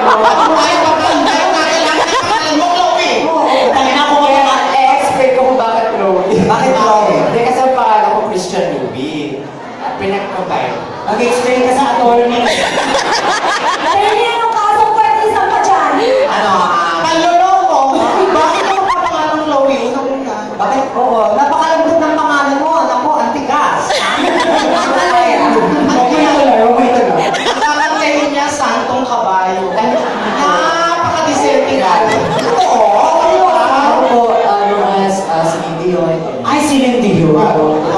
Ay, bakit kailangan ng pangalan mo, Chloe? Tangin ako mag-expect ko kung bakit Chloe. Bakit Chloe? Hindi kasi ang pangalan ko Christian Newby. Pinag-combine. Mag-explain ka sa attorney. Dahil yan ang kasong pwede sa pa dyan. Ano, Panloloko. Bakit mo papangalan Chloe? Una-una. bakit? Oo, napakalambot ng pangalan mo. Naku, antigas. Okay na tuloy, okay na tuloy. Ang kakantahin niya, Santong Kabayo. Napaka-discerning ako. Oo, Ako po, known as Celine Dion. ay, Celine Dion.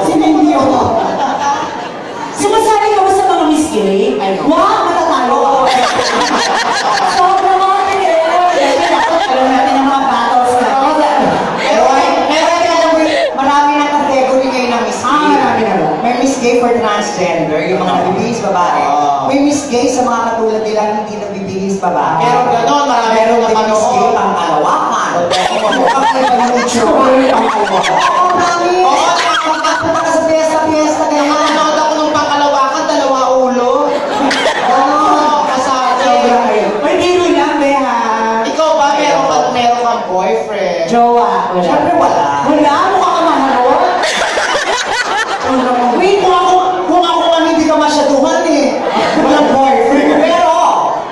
Celine Dion. Sumasali ka ba sa mga Miss Gay? Ay, no. Wow, matatalo ka. Sobrang mga alam natin ang mga battles na. Pero marami ng category ngayon ng Miss Gay. Marami na ba? May Miss Gay for transgender, yung mga nabibihis babae. May Miss Gay sa mga katulad nilang hindi nabibihis babae. Pero ganon, marami Meron rin din naman Miss Gay noon. pang kalawakan. Kapag ng itsura. Oo, mami. Oo, Punta ka sa piyesta-piyesta. Kaya nga, Nakanood ako nung pangkalawakan, 2 ulo. Kasado. may biro lang, Beha. Ikaw ba, meron kang boyfriend? Jowa. Wala. Siyempre wala. Wala? Mukha ka maharot. Wait, kung ako man hindi ka masyaduhan eh. Walang boyfriend. Pero,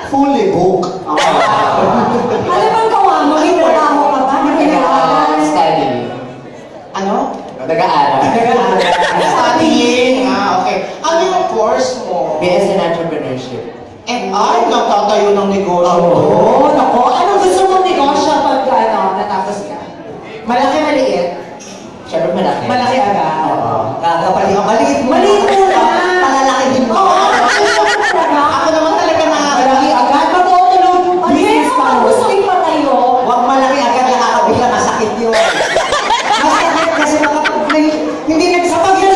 fully booked. Ano bang gawa mo? May trabaho ka ba? May pinag-aaral? Studying. Ano? Nag-aaral. Studying. Okay. Ano yung course mo? BS in Entrepreneurship. Ay, nagtatayo ng negosyo. Oo, nako. Anong gusto mong negosyo pag natapos ka? Malaki, maliit? Siyempre malaki. Malaki agad. Oo. Kapag maliit mo. Maliit mo lang. Palalakihin mo. Oo, talaga. Ako naman talaga Malaki agad. Matutulog. Ano yun ang gusto ipatayo? Huwag malaki agad, nakakabigla, masakit yun. Masakit kasi hindi nagsapag na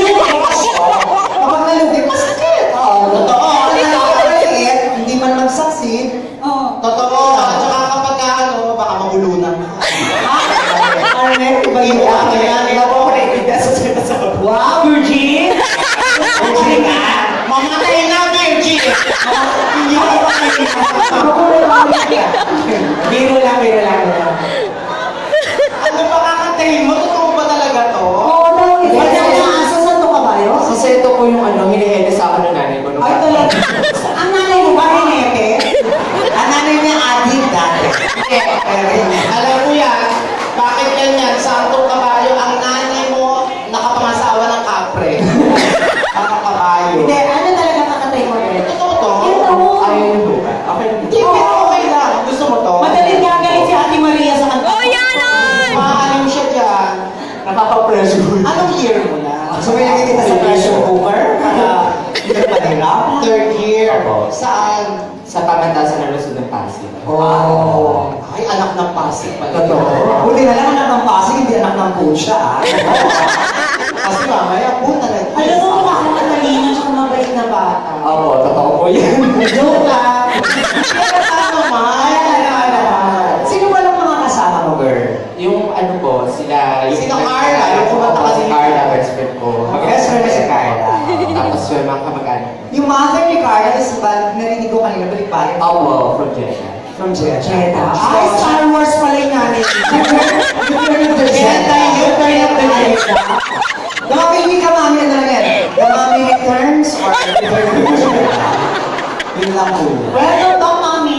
kapag nalugit, masakit. Oo, Totoo. Kapag maliit, hindi man mag-succeed. Oo. Totoo. At saka kapag baka mabulunan. Arnett, iba yun. Iba po ako naiintindihan sa sinasabi. Wow, Virgin! Virgin ka? Mamatay na, Virgin! Hindi ko Biro lang, biro lang. Ano ba kakantahin mo? Totoo ba talaga to? Oo, dahil Wala na aso sa to kabayo? Kasi ito po yung hinihele sa akin ng nanay ko. Ay, talaga. Ang nanay mo ba, Hinete? Ang nanay niya, adik dati. Alam mo yan, bakit ganyan? Santong Kabayo, ang nanay mo nakapangasawa ng kapre. Kabayo. Hindi, ano talaga kakatay mo, Bert? Totoo to? Ito mo. Ayaw yung buka. Okay. Hindi, pero okay lang. Gusto mo to? Madaling gagaling si Ate Maria sa kanta. Maalim siya dyan. Nakaka-pressure. Anong year mo na? So, may nakikita sa pressure cooker para hindi ka mahirap. 3rd year. Opo. Saan? Sa pamantasan ng Luzon ng Pasig. Oh. Ay, anak ng Pasig pala. Totoo. Buti na lang anak ng Pasig, hindi anak ng Pucha. Kasi mamaya, puta na. Alam mo, mukha kang matalino at mabait na bata. Opo, totoo po yan. Joke lang. Pero ano Ay, sino ba lang mga kasama mo, girl? Yung ano po, sila... Sila Carla, yung kumanta Opo, kasi. si Carla, best friend ko. Best friend si Carla. Tapos yung mga kamag-anak. Yung mother ni Carla is ba, narinig ko kanina, balik-balik. Opo, from Jeddah. From Jeddah. Ay, Star Wars pala yung nanay. Return of the Jeddah. Return of the Jeddah. Nakapili ka, mami, ano lang yan? The Mommy Returns or Return of the Jeddah? Yun lang po. Welcome to, mami.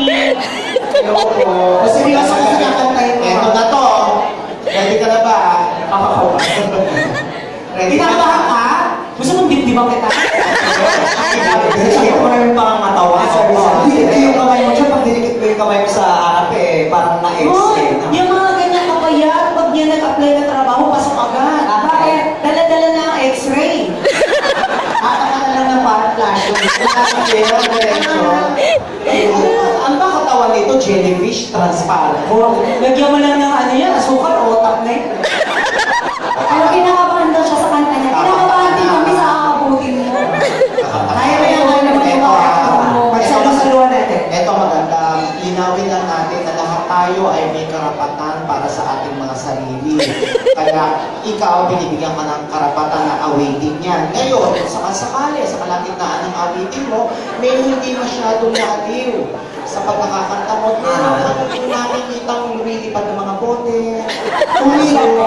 Hello po. O, seryoso ka sa kakantahin mo. Eto na to. Ready ka na ba? Ready ka na? Kinakabahan ka? Gusto mong dibdibang kita? Kasi ko na yung parang matawa. Hindi yung kamay mo siya, pag dinikit mo yung kamay mo sa harap eh, parang na-ex eh. Yung mga ganyan kapayat, pag yan nag-apply na trabaho, pasok agad. Bakit? Dala-dala na ang x-ray. Ataka na lang ng parang flash. Pero, diretso. Ang ba katawan nito? Jellyfish transparent. Lagyan mo lang ng ano yan, asukal, otak na yun. Pero kinakabahan daw siya sa kanta niya. Kinakabahan din kami sa aabutin mo. Kaya mo yan, ano naman yung mga pagsasaluhan natin. Ito maganda. Linawin lang natin na lahat tayo ay may karapatan para sa ating mga sarili. Kaya ikaw, binibigyan ka ng karapatan na awitin yan. Ngayon, kung sakali, sa kalagitnaan ng awitin mo, may hindi masyadong naaliw sa pagkakakanta mo natatakot. Meron kang nakikitang lumilipad ng mga bote. Umiiyak ka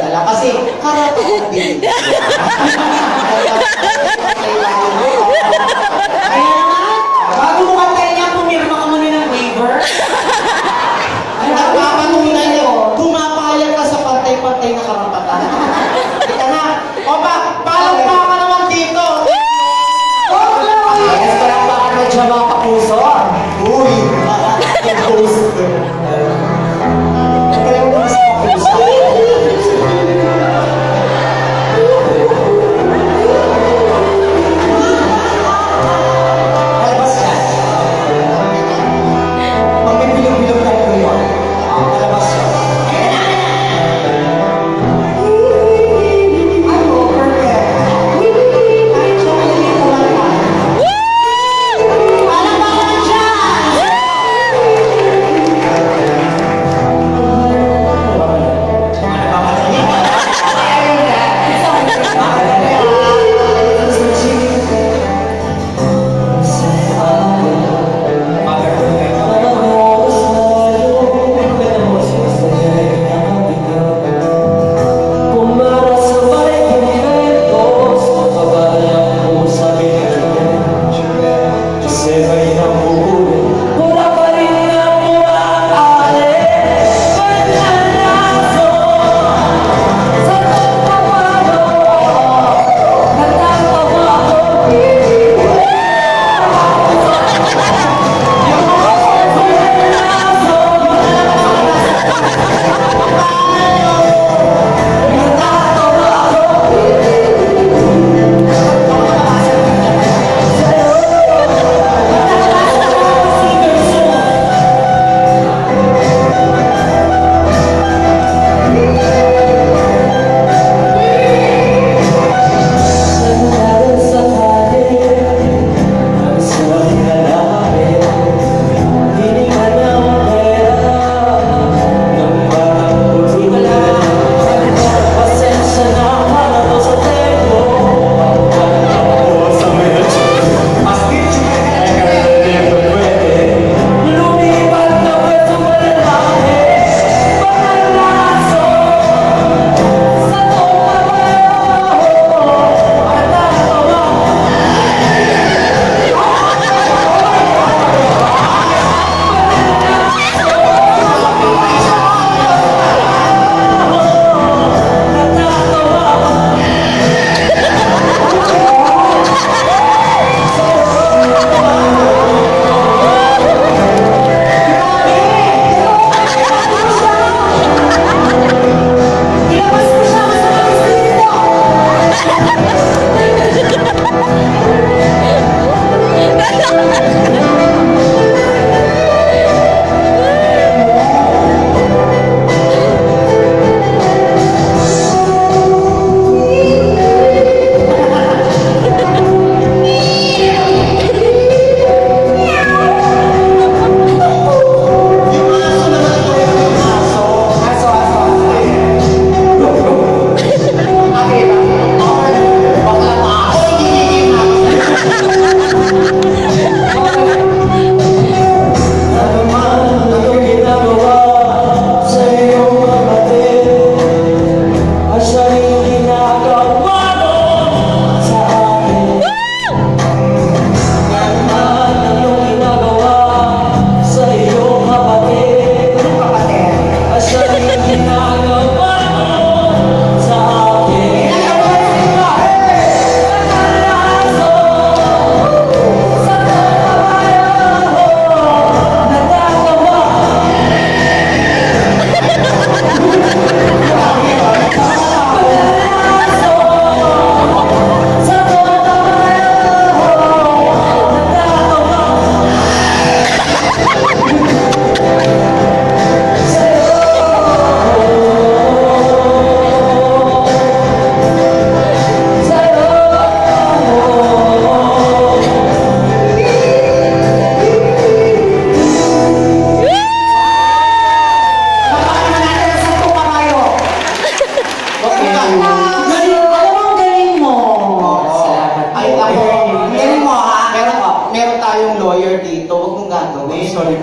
dala. Kasi karapatan din. Kaya naman, bago mo kantayin niya, pumirma ka muna ng waiver. Ay, nagpapatunay niyo, pumapayag ka sa pantay-pantay na karapatan. Ika na. O ba, palang pa ka naman dito. Yes, parang baka medyo mga kapuso. Uy, post. Parang mga sa kapuso.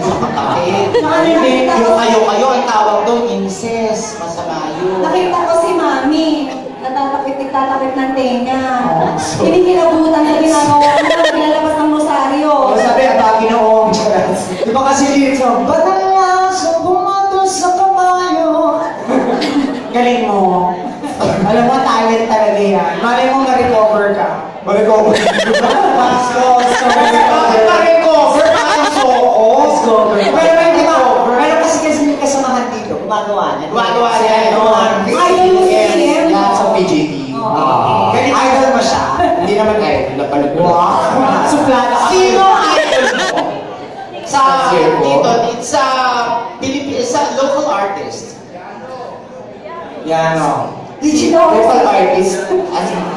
sa kapatid. Ano Hindi, nakita yung ko- kayo, ang tawag doon, incest. Masama yun. Nakita ko si Mami, nagtatakip ng tenga. So- Kinikilabutan sa ginagawa niya, nilalabas ng rosaryo. O sabi, ang bagi noong. Di ba kasi dito, Batang aso bumato sa kabayo. Galing mo. Alam mo, talent talaga yan. Malay mo ma-recover ka. Ma-recover? Pasko, Bakit ma-recover? Discover. Pero hindi ba? Pero kasi may kasamahan dito. Gumagawa niya. Gumagawa niya, yun. Ayaw yung CM. Yan sa PGT. Oo. Ganit idol mo siya. Hindi naman idol, napanood ko. Wow. Suplada ka. Sino idol mo? Sa Circo? dito, it's sa Philippines, sa local artist. Yan o. Local artist,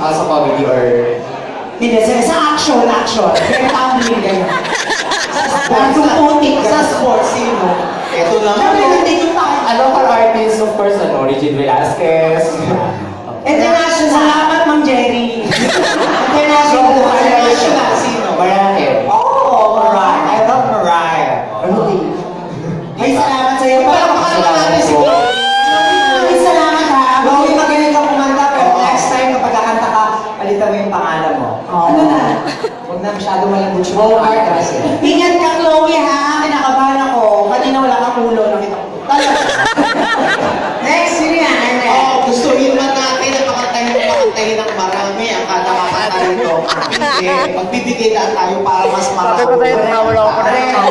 as a comedy or... Hindi, sa action. Kaya tumbling ganyan. Sa Putik sa sports, sino? Ito naman. Pero hindi yung tayo. A local artist, of course, Regine Velasquez. International. Salamat, Mang Jerry. International. International, sino? Mariah. Oh, Mariah. I love Mariah. Ay, salamat sa'yo. Palakpakan mo natin si Ay, salamat ha. Bawin magaling ka kumanta, pero next time kapag kakanta ka, palitan mo yung pangalan mo. Ano na? Huwag na masyado malambot yung pangalan kasi. Ingat ka, Chloe ha. Kinakabahan ako. Kanina wala kang ulo. Nakita ko. Next, yun yan. Oh, gusto rin naman natin na pakantahin ng marami ang kada kakanta rito. Hindi, magbibigay lang tayo para mas marami. Correct.